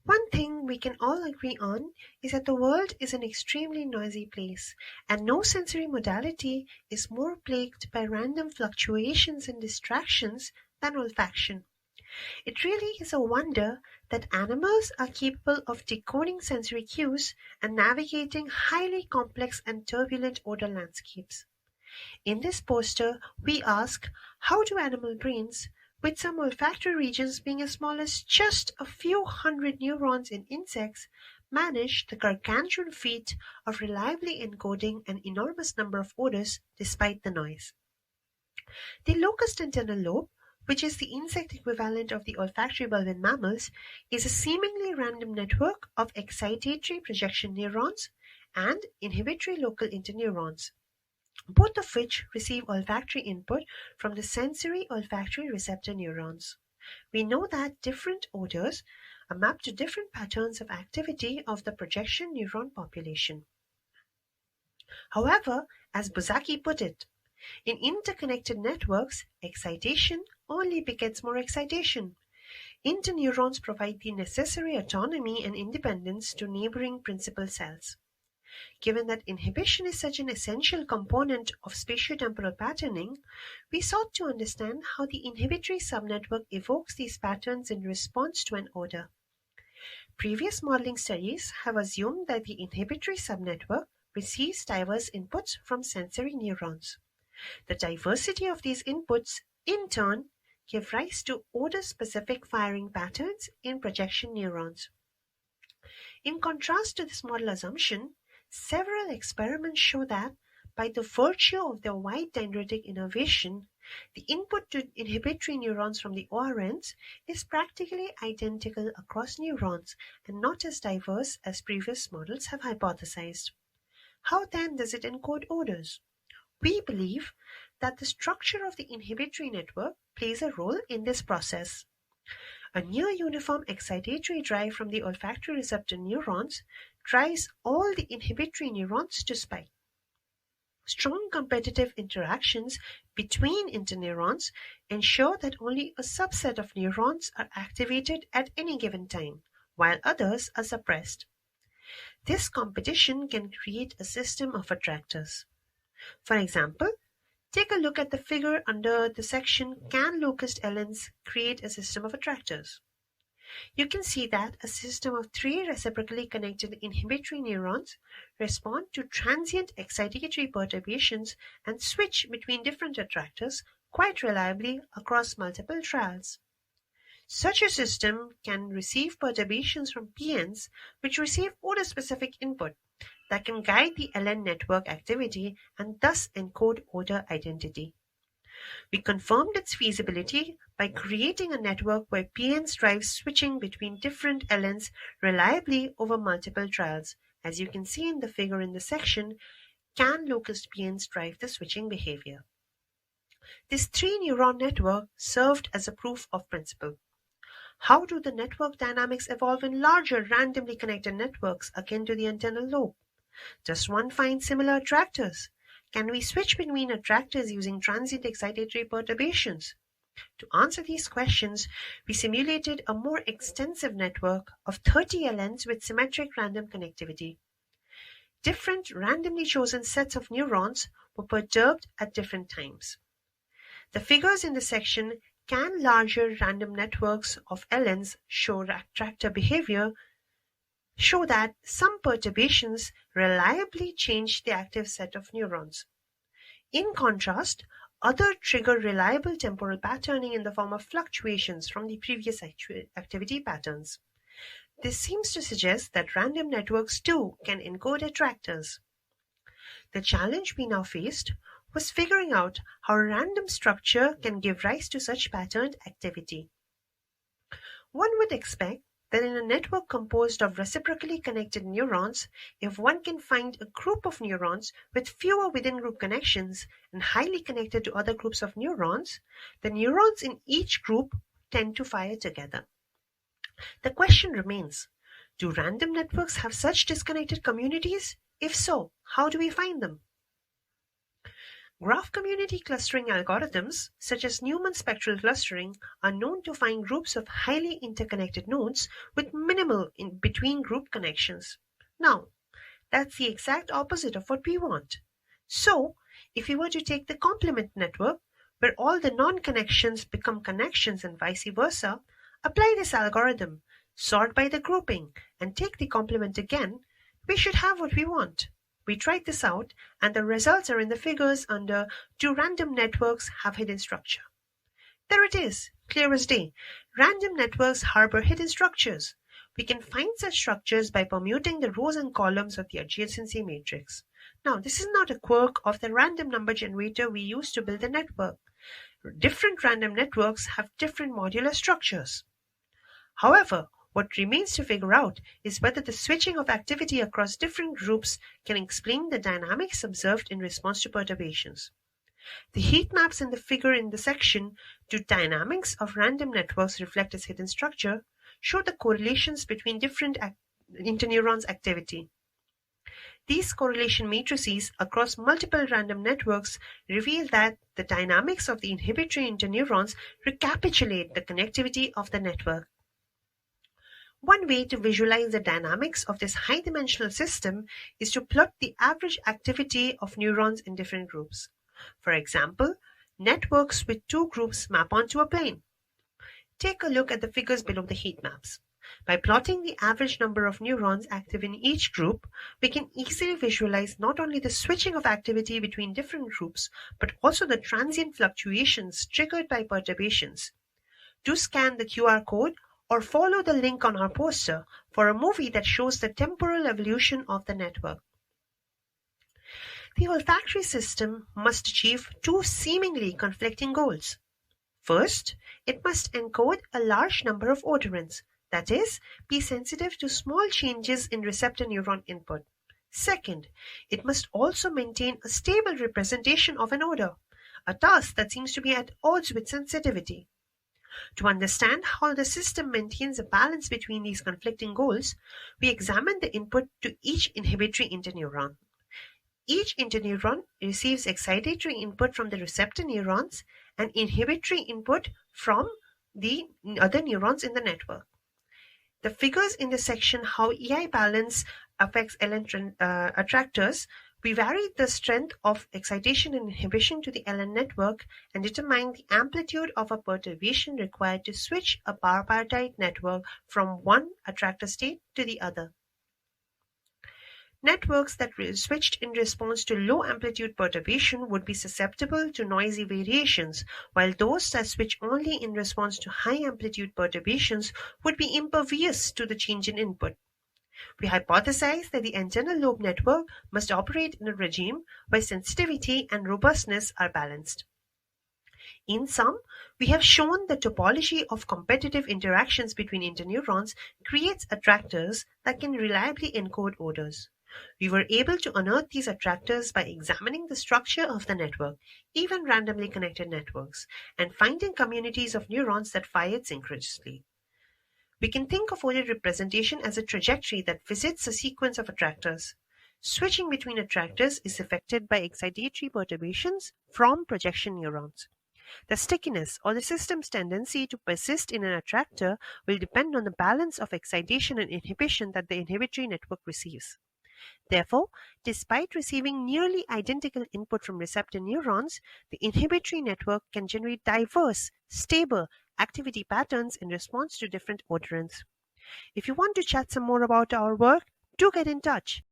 One thing we can all agree on is that the world is an extremely noisy place, and no sensory modality is more plagued by random fluctuations and distractions than olfaction. It really is a wonder that animals are capable of decoding sensory cues and navigating highly complex and turbulent odor landscapes. In this poster, we ask, how do animal brains, with some olfactory regions being as small as just a few hundred neurons in insects, manage the gargantuan feat of reliably encoding an enormous number of odors despite the noise? The locust antennal lobe, which is the insect equivalent of the olfactory bulb in mammals, is a seemingly random network of excitatory projection neurons and inhibitory local interneurons, both of which receive olfactory input from the sensory olfactory receptor neurons. We know that different odors are mapped to different patterns of activity of the projection neuron population. However, as Buzzacki put it, in interconnected networks, excitation only begets more excitation. Interneurons provide the necessary autonomy and independence to neighboring principal cells. Given that inhibition is such an essential component of spatiotemporal patterning, we sought to understand how the inhibitory subnetwork evokes these patterns in response to an odor. Previous modeling studies have assumed that the inhibitory subnetwork receives diverse inputs from sensory neurons. The diversity of these inputs, in turn, give rise to odor-specific firing patterns in projection neurons. In contrast to this model assumption, several experiments show that, by the virtue of their wide dendritic innervation, the input to inhibitory neurons from the ORNs is practically identical across neurons and not as diverse as previous models have hypothesized. How then does it encode odors? We believe that the structure of the inhibitory network plays a role in this process. A near-uniform excitatory drive from the olfactory receptor neurons drives all the inhibitory neurons to spike. Strong competitive interactions between interneurons ensure that only a subset of neurons are activated at any given time, while others are suppressed. This competition can create a system of attractors. For example, take a look at the figure under the section Can locust LNs create a system of attractors? You can see that a system of 3 reciprocally connected inhibitory neurons respond to transient excitatory perturbations and switch between different attractors quite reliably across multiple trials. Such a system can receive perturbations from PNs which receive odor-specific input that can guide the LN network activity and thus encode odor identity. We confirmed its feasibility by creating a network where PNs drive switching between different LNs reliably over multiple trials. As you can see in the figure in the section, Can locust PNs drive the switching behavior? This 3-neuron network served as a proof of principle. How do the network dynamics evolve in larger randomly connected networks akin to the antennal lobe? Does one find similar attractors? Can we switch between attractors using transient excitatory perturbations? To answer these questions, we simulated a more extensive network of 30 LNs with symmetric random connectivity. Different randomly chosen sets of neurons were perturbed at different times. The figures in the section Can larger random networks of LNs show attractor behavior show that some perturbations reliably change the active set of neurons. In contrast, other trigger reliable temporal patterning in the form of fluctuations from the previous activity patterns. This seems to suggest that random networks too can encode attractors. The challenge we now faced was figuring out how random structure can give rise to such patterned activity. One would expect that in a network composed of reciprocally connected neurons, if one can find a group of neurons with fewer within-group connections and highly connected to other groups of neurons, the neurons in each group tend to fire together. The question remains, do random networks have such disconnected communities? If so, how do we find them? Graph community clustering algorithms, such as Newman spectral clustering, are known to find groups of highly interconnected nodes with minimal between group connections. Now, that's the exact opposite of what we want. So, if we were to take the complement network, where all the non-connections become connections and vice versa, apply this algorithm, sort by the grouping, and take the complement again, we should have what we want. We tried this out, and the results are in the figures under "Do random networks have hidden structure?" There it is, clear as day. Random networks harbor hidden structures. We can find such structures by permuting the rows and columns of the adjacency matrix. Now, this is not a quirk of the random number generator we use to build a network. Different random networks have different modular structures. However, what remains to figure out is whether the switching of activity across different groups can explain the dynamics observed in response to perturbations. The heat maps in the figure in the section "Do dynamics of random networks reflect its hidden structure?" show the correlations between different interneurons' activity. These correlation matrices across multiple random networks reveal that the dynamics of the inhibitory interneurons recapitulate the connectivity of the network. One way to visualize the dynamics of this high-dimensional system is to plot the average activity of neurons in different groups. For example, networks with two groups map onto a plane. Take a look at the figures below the heat maps. By plotting the average number of neurons active in each group, we can easily visualize not only the switching of activity between different groups, but also the transient fluctuations triggered by perturbations. Do scan the QR code or follow the link on our poster for a movie that shows the temporal evolution of the network. The olfactory system must achieve two seemingly conflicting goals. First, it must encode a large number of odorants, that is, be sensitive to small changes in receptor neuron input. Second, it must also maintain a stable representation of an odor, a task that seems to be at odds with sensitivity. To understand how the system maintains a balance between these conflicting goals, we examine the input to each inhibitory interneuron. Each interneuron receives excitatory input from the receptor neurons and inhibitory input from the other neurons in the network. The figures in the section How EI Balance Affects LN Attractors, we varied the strength of excitation and inhibition to the LN network and determined the amplitude of a perturbation required to switch a bipartite network from one attractor state to the other. Networks that switched in response to low-amplitude perturbation would be susceptible to noisy variations, while those that switch only in response to high-amplitude perturbations would be impervious to the change in input. We hypothesized that the antennal lobe network must operate in a regime where sensitivity and robustness are balanced. In sum, we have shown the topology of competitive interactions between interneurons creates attractors that can reliably encode odors. We were able to unearth these attractors by examining the structure of the network, even randomly connected networks, and finding communities of neurons that fired synchronously. We can think of odor representation as a trajectory that visits a sequence of attractors. Switching between attractors is affected by excitatory perturbations from projection neurons. The stickiness or the system's tendency to persist in an attractor will depend on the balance of excitation and inhibition that the inhibitory network receives. Therefore, despite receiving nearly identical input from receptor neurons, the inhibitory network can generate diverse, stable activity patterns in response to different odorants. If you want to chat some more about our work, do get in touch.